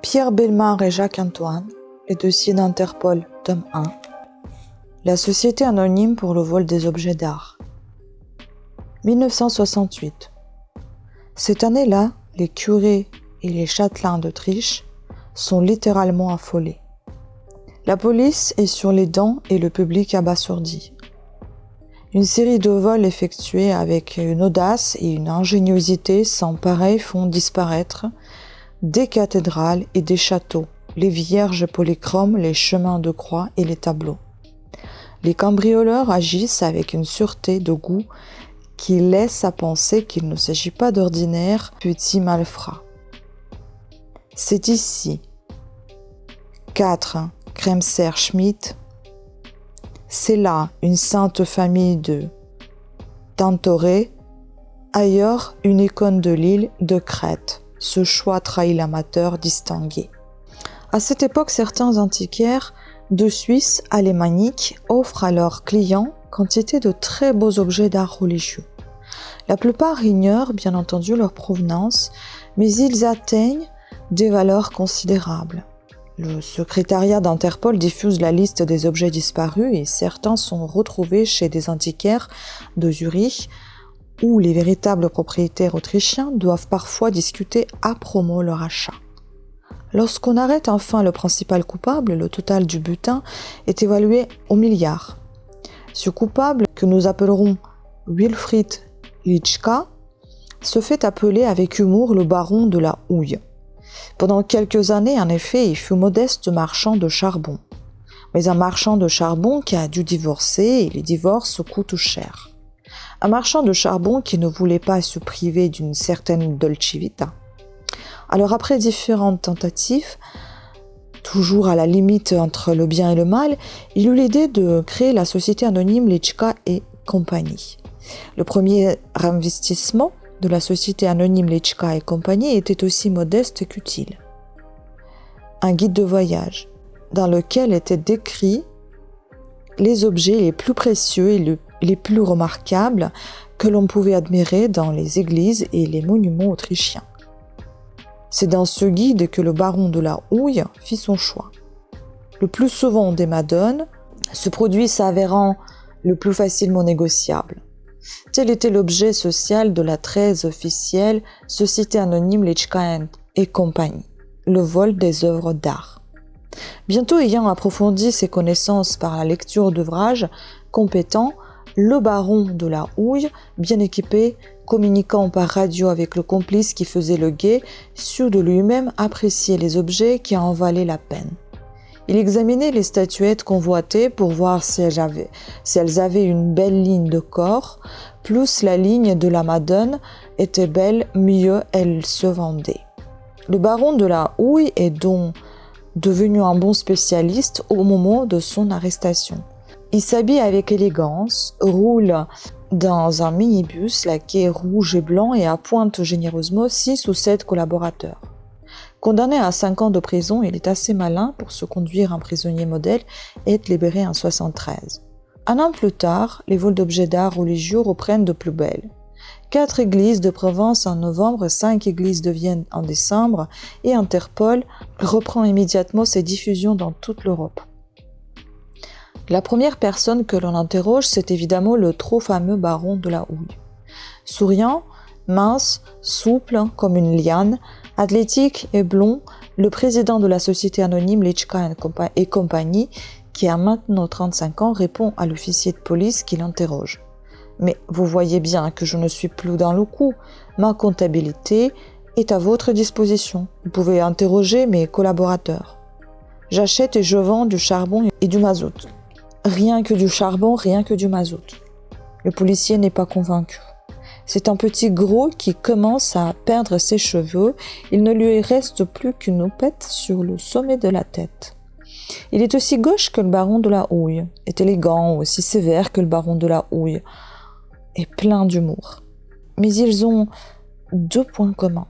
Pierre Bellemare et Jacques Antoine, les dossiers d'Interpol, tome 1. La Société anonyme pour le vol des objets d'art. 1968. Cette année-là, les curés et les châtelains d'Autriche sont littéralement affolés. La police est sur les dents et le public abasourdi. Une série de vols effectués avec une audace et une ingéniosité sans pareil font disparaître des cathédrales et des châteaux, les vierges polychromes, les chemins de croix et les tableaux. Les cambrioleurs agissent avec une sûreté de goût qui laisse à penser qu'il ne s'agit pas d'ordinaires petits malfrats. C'est ici. 4. Kremser-Schmitt. C'est là une sainte famille de Tintoret. Ailleurs, une icône de l'île de Crète. Ce choix trahit l'amateur distingué. À cette époque, certains antiquaires de Suisse alémanique offrent à leurs clients quantité de très beaux objets d'art religieux. La plupart ignorent bien entendu leur provenance, mais ils atteignent des valeurs considérables. Le secrétariat d'Interpol diffuse la liste des objets disparus et certains sont retrouvés chez des antiquaires de Zurich, où les véritables propriétaires autrichiens doivent parfois discuter âprement leur achat. Lorsqu'on arrête enfin le principal coupable, le total du butin est évalué au milliard. Ce coupable, que nous appellerons Wilfried Litschka, se fait appeler avec humour le baron de la houille. Pendant quelques années, en effet, il fut modeste marchand de charbon. Mais un marchand de charbon qui a dû divorcer, et les divorces coûtent cher. Un marchand de charbon qui ne voulait pas se priver d'une certaine dolce vita. Alors après différentes tentatives, toujours à la limite entre le bien et le mal, il eut l'idée de créer la société anonyme Litschka et compagnie. Le premier investissement de la société anonyme Litschka et compagnie était aussi modeste qu'utile. Un guide de voyage, dans lequel étaient décrits les objets les plus précieux et les plus remarquables que l'on pouvait admirer dans les églises et les monuments autrichiens. C'est dans ce guide que le baron de la houille fit son choix. Le plus souvent des madones, ce produit s'avérant le plus facilement négociable. Tel était l'objet social de la très officielle Société anonyme Litschka et compagnie, le vol des œuvres d'art. Bientôt ayant approfondi ses connaissances par la lecture d'ouvrages compétents, le baron de la houille, bien équipé, communiquant par radio avec le complice qui faisait le guet, sut de lui-même apprécier les objets qui en valaient la peine. Il examinait les statuettes convoitées pour voir si elles avaient une belle ligne de corps. Plus la ligne de la Madone était belle, mieux elle se vendait. Le baron de la houille est donc devenu un bon spécialiste au moment de son arrestation. Il s'habille avec élégance, roule dans un minibus laqué rouge et blanc et appointe généreusement 6 ou 7 collaborateurs. Condamné à 5 ans de prison, il est assez malin pour se conduire un prisonnier modèle et être libéré en 1973. Un an plus tard, les vols d'objets d'art religieux reprennent de plus belle. 4 églises de Provence en novembre, 5 églises de Vienne en décembre et Interpol reprend immédiatement ses diffusions dans toute l'Europe. La première personne que l'on interroge, c'est évidemment le trop fameux baron de la houille. Souriant, mince, souple comme une liane, athlétique et blond, le président de la société anonyme Litschka et compagnie, qui a maintenant 35 ans, répond à l'officier de police qui l'interroge. « Mais vous voyez bien que je ne suis plus dans le coup. Ma comptabilité est à votre disposition. Vous pouvez interroger mes collaborateurs. J'achète et je vends du charbon et du mazout. Rien que du charbon, rien que du mazout. » Le policier n'est pas convaincu. C'est un petit gros qui commence à perdre ses cheveux. Il ne lui reste plus qu'une houppette sur le sommet de la tête. Il est aussi gauche que le baron de la houille, est élégant, aussi sévère que le baron de la houille, et plein d'humour. Mais ils ont 2 points communs.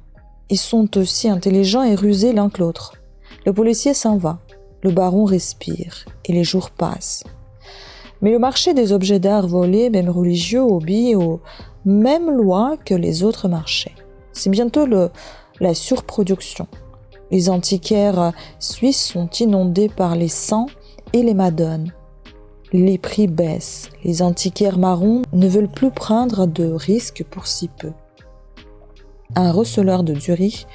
Ils sont aussi intelligents et rusés l'un que l'autre. Le policier s'en va, le baron respire, et les jours passent. Mais le marché des objets d'art volés, même religieux, obéit aux mêmes lois que les autres marchés. C'est bientôt la surproduction. Les antiquaires suisses sont inondés par les sangs et les madones. Les prix baissent. Les antiquaires marrons ne veulent plus prendre de risques pour si peu. Un receleur de Zurich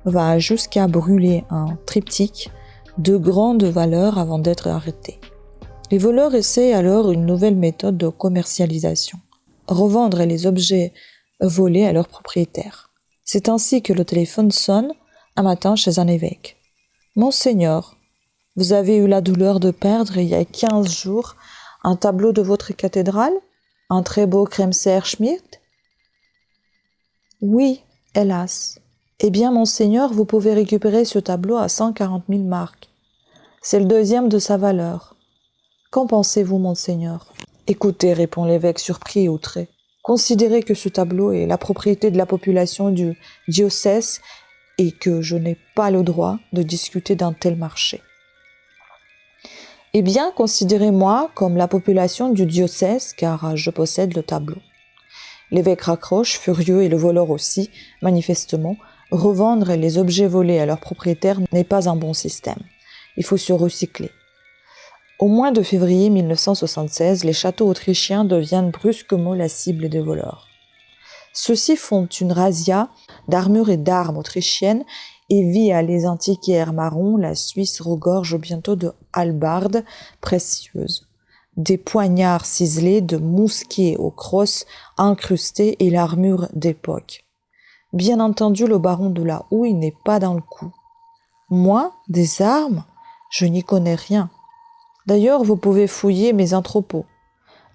va jusqu'à brûler un triptyque de grande valeur avant d'être arrêté. Les voleurs essaient alors une nouvelle méthode de commercialisation, revendre les objets volés à leurs propriétaires. C'est ainsi que le téléphone sonne un matin chez un évêque. « Monseigneur, vous avez eu la douleur de perdre il y a 15 jours un tableau de votre cathédrale, un très beau Kremser Schmidt ?»« Oui, hélas. Eh bien, monseigneur, vous pouvez récupérer ce tableau à 140 000 marks. C'est le deuxième de sa valeur. Qu'en pensez-vous, monseigneur ?»« Écoutez, répond l'évêque surpris et outré. Considérez que ce tableau est la propriété de la population du diocèse et que je n'ai pas le droit de discuter d'un tel marché. Eh bien, considérez-moi comme la population du diocèse, car je possède le tableau. » L'évêque raccroche, furieux, et le voleur aussi, manifestement. Revendre les objets volés à leurs propriétaires n'est pas un bon système. Il faut se recycler. Au mois de février 1976, les châteaux autrichiens deviennent brusquement la cible des voleurs. Ceux-ci font une razzia d'armures et d'armes autrichiennes et via les antiquaires marrons, la Suisse regorge bientôt de hallebardes précieuses, des poignards ciselés, de mousquets aux crosses incrustés et l'armure d'époque. Bien entendu, le baron de la Houille n'est pas dans le coup. Moi, des armes, je n'y connais rien. D'ailleurs, vous pouvez fouiller mes entrepôts.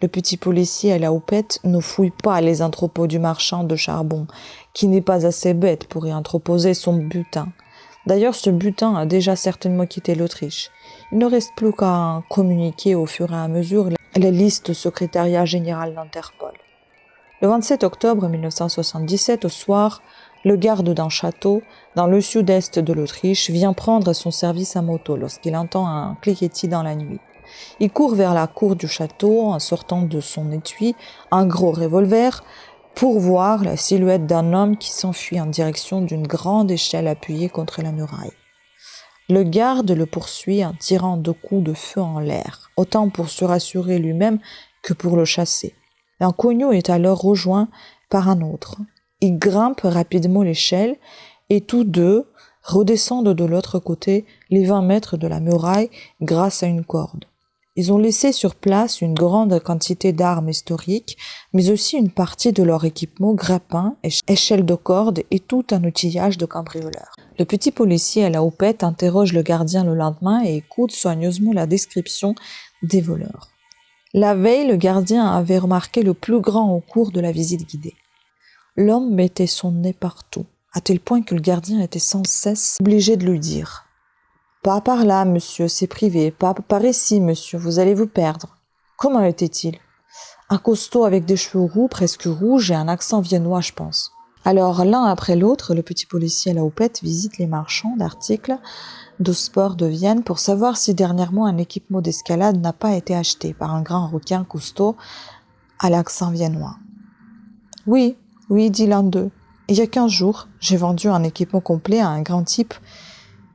Le petit policier à la houppette ne fouille pas les entrepôts du marchand de charbon, qui n'est pas assez bête pour y entreposer son butin. D'ailleurs, ce butin a déjà certainement quitté l'Autriche. Il ne reste plus qu'à communiquer au fur et à mesure les listes au secrétariat général d'Interpol. Le 27 octobre 1977, au soir, le garde d'un château, dans le sud-est de l'Autriche, vient prendre son service à moto lorsqu'il entend un cliquetis dans la nuit. Il court vers la cour du château en sortant de son étui un gros revolver pour voir la silhouette d'un homme qui s'enfuit en direction d'une grande échelle appuyée contre la muraille. Le garde le poursuit en tirant 2 coups de feu en l'air, autant pour se rassurer lui-même que pour le chasser. L'inconnu est alors rejoint par un autre. Ils grimpent rapidement l'échelle et tous deux redescendent de l'autre côté les 20 mètres de la muraille grâce à une corde. Ils ont laissé sur place une grande quantité d'armes historiques, mais aussi une partie de leur équipement, grappins, échelles de corde et tout un outillage de cambrioleurs. Le petit policier à la houppette interroge le gardien le lendemain et écoute soigneusement la description des voleurs. La veille, le gardien avait remarqué le plus grand au cours de la visite guidée. L'homme mettait son nez partout, à tel point que le gardien était sans cesse obligé de lui dire « Pas par là, monsieur, c'est privé. Pas par ici, monsieur, vous allez vous perdre. » Comment était-il ? Un costaud avec des cheveux roux, presque rouges, et un accent viennois, je pense. Alors, l'un après l'autre, le petit policier à la houppette visite les marchands d'articles de sport de Vienne pour savoir si dernièrement un équipement d'escalade n'a pas été acheté par un grand requin costaud à l'accent viennois. « Oui, dit l'un d'eux. Il y a 15 jours, j'ai vendu un équipement complet à un grand type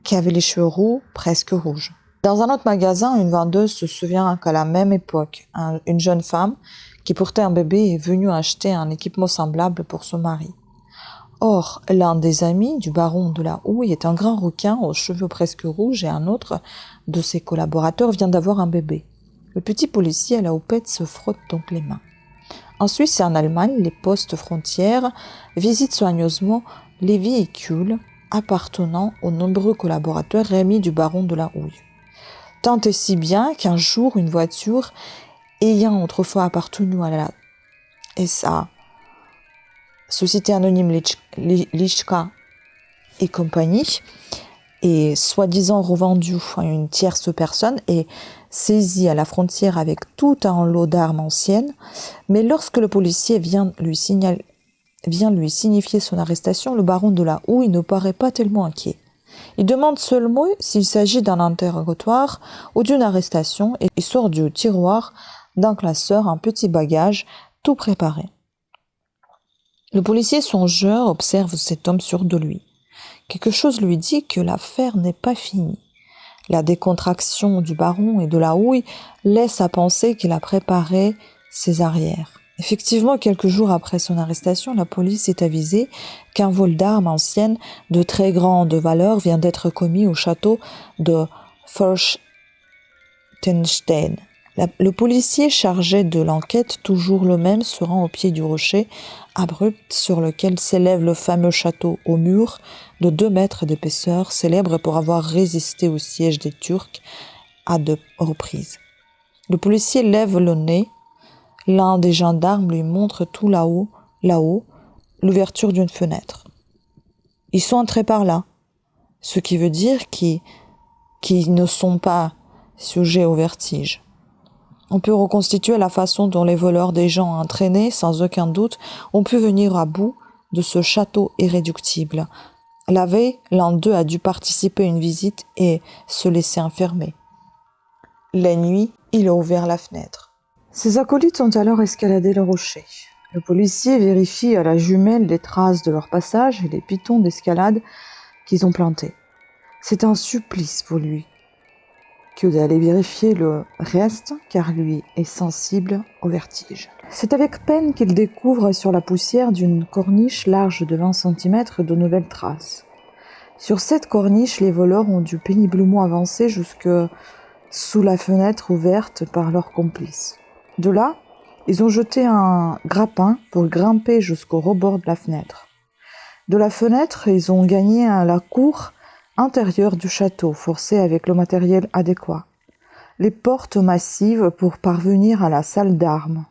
qui avait les cheveux roux, presque rouges. » Dans un autre magasin, une vendeuse se souvient qu'à la même époque, une jeune femme qui portait un bébé est venue acheter un équipement semblable pour son mari. Or, l'un des amis du baron de la Houille est un grand requin aux cheveux presque rouges et un autre de ses collaborateurs vient d'avoir un bébé. Le petit policier à la houppette se frotte donc les mains. En Suisse et en Allemagne, les postes frontières visitent soigneusement les véhicules appartenant aux nombreux collaborateurs et amis du baron de la Houille. Tant et si bien qu'un jour, une voiture ayant autrefois appartenu à la SA, Société anonyme Lichka et compagnie, et soi-disant revendue à une tierce personne, est saisie à la frontière avec tout un lot d'armes anciennes, mais lorsque le policier vient lui signifier son arrestation, le baron de la Houille ne paraît pas tellement inquiet. Il demande seulement s'il s'agit d'un interrogatoire ou d'une arrestation et sort du tiroir d'un classeur un petit bagage tout préparé. Le policier songeur observe cet homme sûr de lui. quelque chose lui dit que l'affaire n'est pas finie. La décontraction du baron et de la houille laisse à penser qu'il a préparé ses arrières. Effectivement, quelques jours après son arrestation, la police est avisée qu'un vol d'armes anciennes de très grande valeur vient d'être commis au château de Feuchtenstein. Le policier chargé de l'enquête, toujours le même, se rend au pied du rocher abrupt sur lequel s'élève le fameux château aux murs de 2 mètres d'épaisseur, célèbre pour avoir résisté au siège des Turcs à 2 reprises. Le policier lève le nez. L'un des gendarmes lui montre tout là-haut, l'ouverture d'une fenêtre. Ils sont entrés par là, ce qui veut dire qu'ils ne sont pas sujets au vertige. On peut reconstituer la façon dont les voleurs des gens entraînés, sans aucun doute, ont pu venir à bout de ce château irréductible. La veille, l'un d'eux a dû participer à une visite et se laisser enfermer. La nuit, il a ouvert la fenêtre. Ses acolytes ont alors escaladé le rocher. Le policier vérifie à la jumelle les traces de leur passage et les pitons d'escalade qu'ils ont plantés. C'est un supplice pour lui que d'aller vérifier le reste, car lui est sensible au vertige. C'est avec peine qu'il découvre sur la poussière d'une corniche large de 20 cm de nouvelles traces. Sur cette corniche, les voleurs ont dû péniblement avancer jusque sous la fenêtre ouverte par leurs complices. De là, ils ont jeté un grappin pour grimper jusqu'au rebord de la fenêtre. De la fenêtre, ils ont gagné la cour intérieure du château, forcée avec le matériel adéquat. Les portes massives pour parvenir à la salle d'armes.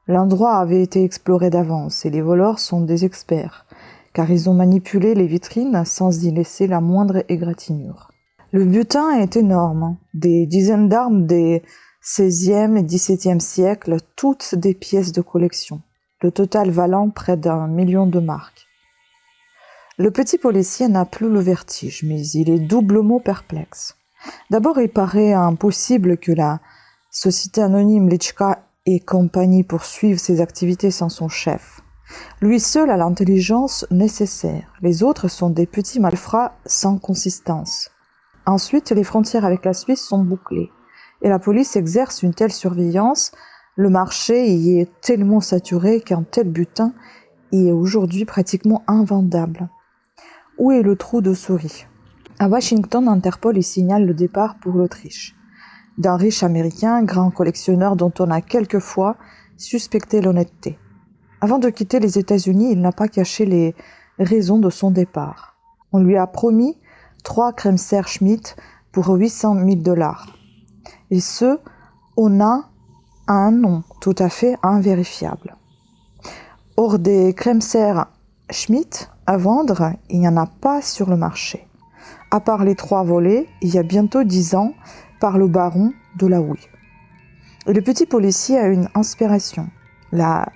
L'endroit avait été exploré d'avance et les voleurs sont des experts, car ils ont manipulé les vitrines sans y laisser la moindre égratignure. Le butin est énorme, des dizaines d'armes des XVIe et XVIIe siècle, toutes des pièces de collection, le total valant près d'1 million de marks. Le petit policier n'a plus le vertige, mais il est doublement perplexe. D'abord, il paraît impossible que la société anonyme Litchka et compagnie poursuive ses activités sans son chef. Lui seul a l'intelligence nécessaire. Les autres sont des petits malfrats sans consistance. Ensuite, les frontières avec la Suisse sont bouclées. Et la police exerce une telle surveillance, le marché y est tellement saturé qu'un tel butin y est aujourd'hui pratiquement invendable. Où est le trou de souris ? À Washington, Interpol y signale le départ pour l'Autriche, d'un riche américain, grand collectionneur dont on a quelquefois suspecté l'honnêteté. Avant de quitter les États-Unis, il n'a pas caché les raisons de son départ. On lui a promis 3 Kremser Schmitt pour 800 000 $. Et ce, on a un nom tout à fait invérifiable. Or, des Kremser Schmitt à vendre, il n'y en a pas sur le marché. À part les 3 volés, il y a bientôt 10 ans, par le baron de la Houille. Et le petit policier a une inspiration. La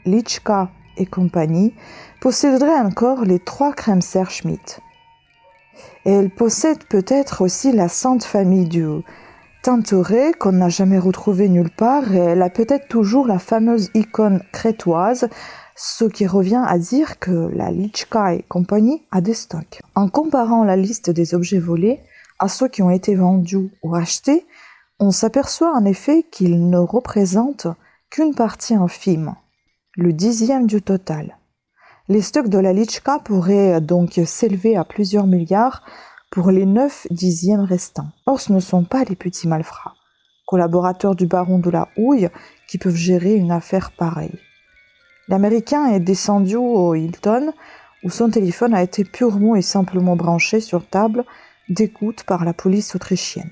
Litchka et compagnie posséderait encore les 3 Kremser Schmitt. Et elle possède peut-être aussi la sainte famille du Tintoret qu'on n'a jamais retrouvée nulle part, et elle a peut-être toujours la fameuse icône crétoise, ce qui revient à dire que la Litchka et compagnie a des stocks. En comparant la liste des objets volés à ceux qui ont été vendus ou achetés, on s'aperçoit en effet qu'ils ne représentent qu'une partie infime, le 10e du total. Les stocks de la Litchka pourraient donc s'élever à plusieurs milliards pour les 9 dixièmes restants. Or, ce ne sont pas les petits malfrats, collaborateurs du baron de la Houille, qui peuvent gérer une affaire pareille. L'Américain est descendu au Hilton, où son téléphone a été purement et simplement branché sur table d'écoute par la police autrichienne.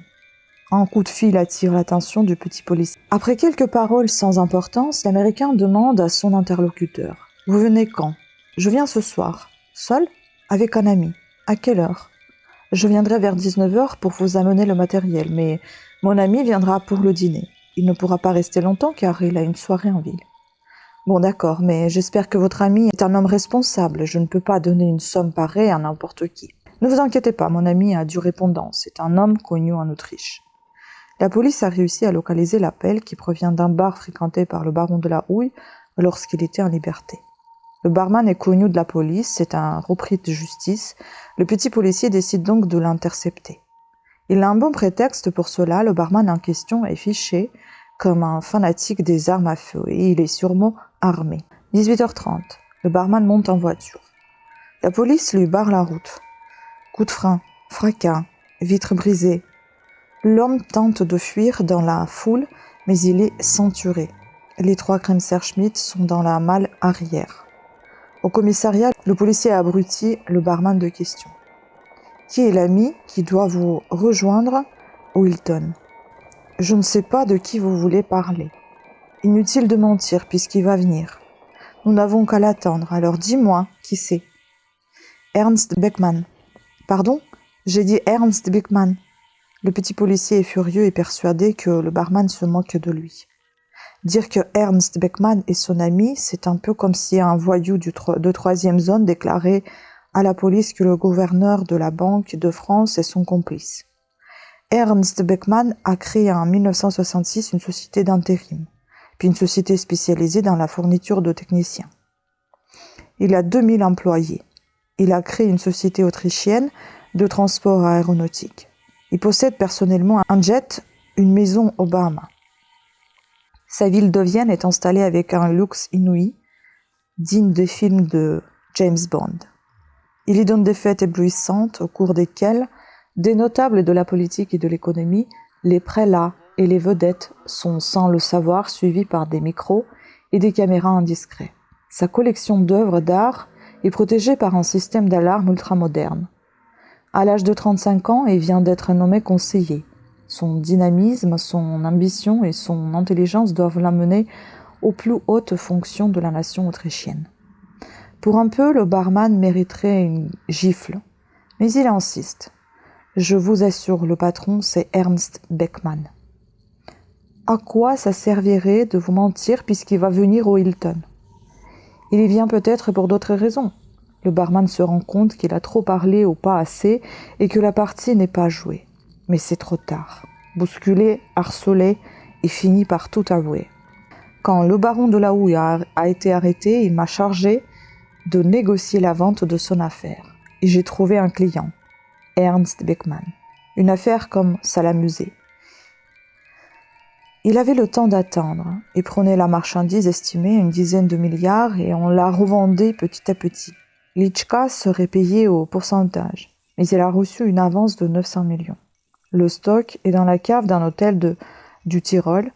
Un coup de fil attire l'attention du petit policier. Après quelques paroles sans importance, l'Américain demande à son interlocuteur « Vous venez quand ?»« Je viens ce soir. »« Seul ? » ?»« Avec un ami. »« À quelle heure ?»« Je viendrai vers 19h pour vous amener le matériel, mais mon ami viendra pour le dîner. Il ne pourra pas rester longtemps car il a une soirée en ville. »« Bon, d'accord, mais j'espère que votre ami est un homme responsable. Je ne peux pas donner une somme pareille à n'importe qui. »« Ne vous inquiétez pas, mon ami a du répondant. C'est un homme connu en Autriche. » La police a réussi à localiser l'appel qui provient d'un bar fréquenté par le baron de la Houille lorsqu'il était en liberté. Le barman est connu de la police, c'est un repris de justice. Le petit policier décide donc de l'intercepter. Il a un bon prétexte pour cela, le barman en question est fiché comme un fanatique des armes à feu et il est sûrement armé. 18h30, le barman monte en voiture. La police lui barre la route. Coup de frein, fracas, vitres brisées. L'homme tente de fuir dans la foule, mais il est ceinturé. Les 3 Kremser-Schmitt sont dans la malle arrière. Au commissariat, le policier abrutit le barman de questions. Qui est l'ami qui doit vous rejoindre au Hilton ? Je ne sais pas de qui vous voulez parler. Inutile de mentir puisqu'il va venir. Nous n'avons qu'à l'attendre, alors dis-moi qui c'est. Ernst Beckman. Pardon ? J'ai dit Ernst Beckman. Le petit policier est furieux et persuadé que le barman se moque de lui. Dire que Ernst Beckman est son ami, c'est un peu comme si un voyou de 3e zone déclarait à la police que le gouverneur de la Banque de France est son complice. Ernst Beckman a créé en 1966 une société d'intérim, puis une société spécialisée dans la fourniture de techniciens. Il a 2000 employés. Il a créé une société autrichienne de transport aéronautique. Il possède personnellement un jet, une maison aux Bahamas. Sa ville de Vienne est installée avec un luxe inouï, digne des films de James Bond. Il y donne des fêtes éblouissantes au cours desquelles des notables de la politique et de l'économie, les prélats et les vedettes sont sans le savoir suivis par des micros et des caméras indiscrets. Sa collection d'œuvres d'art est protégée par un système d'alarme ultramoderne. À l'âge de 35 ans, il vient d'être nommé conseiller. Son dynamisme, son ambition et son intelligence doivent l'amener aux plus hautes fonctions de la nation autrichienne. Pour un peu, le barman mériterait une gifle, mais il insiste. Je vous assure, le patron, c'est Ernst Beckman. À quoi ça servirait de vous mentir puisqu'il va venir au Hilton ? Il y vient peut-être pour d'autres raisons. Le barman se rend compte qu'il a trop parlé ou pas assez et que la partie n'est pas jouée. Mais c'est trop tard. Bousculé, harcelé, il finit par tout avouer. Quand le baron de la Houille a été arrêté, il m'a chargé de négocier la vente de son affaire. Et j'ai trouvé un client, Ernst Beckman. Une affaire comme ça l'amusait. Il avait le temps d'attendre et prenait la marchandise estimée à 10 milliards et on la revendait petit à petit. Litschka serait payé au pourcentage, mais il a reçu une avance de 900 millions. Le stock est dans la cave d'un hôtel du Tyrol,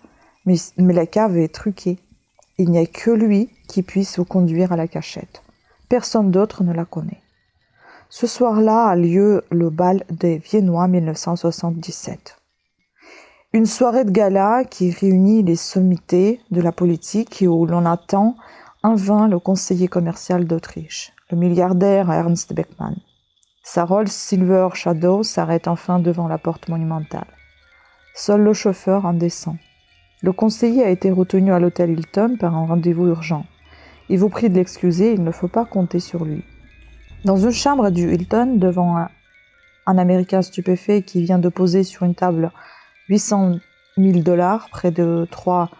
mais la cave est truquée. Il n'y a que lui qui puisse vous conduire à la cachette. Personne d'autre ne la connaît. Ce soir-là a lieu le bal des Viennois 1977. Une soirée de gala qui réunit les sommités de la politique et où l'on attend en vain le conseiller commercial d'Autriche, le milliardaire Ernst Beckman. Sa Rolls Silver Shadow s'arrête enfin devant la porte monumentale. Seul le chauffeur en descend. Le conseiller a été retenu à l'hôtel Hilton par un rendez-vous urgent. Il vous prie de l'excuser, il ne faut pas compter sur lui. Dans une chambre du Hilton, devant un Américain stupéfait qui vient de poser sur une table 800 000 $, près de 3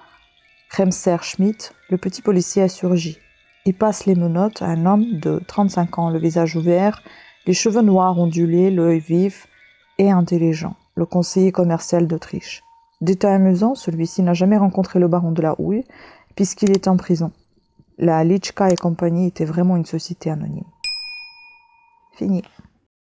Kremser-Schmitt, le petit policier a surgi. Il passe les menottes à un homme de 35 ans, le visage ouvert, les cheveux noirs ondulés, l'œil vif et intelligent, le conseiller commercial d'Autriche. Détail amusant, celui-ci n'a jamais rencontré le baron de la Houille, puisqu'il est en prison. La Litschka et compagnie était vraiment une société anonyme. Fini.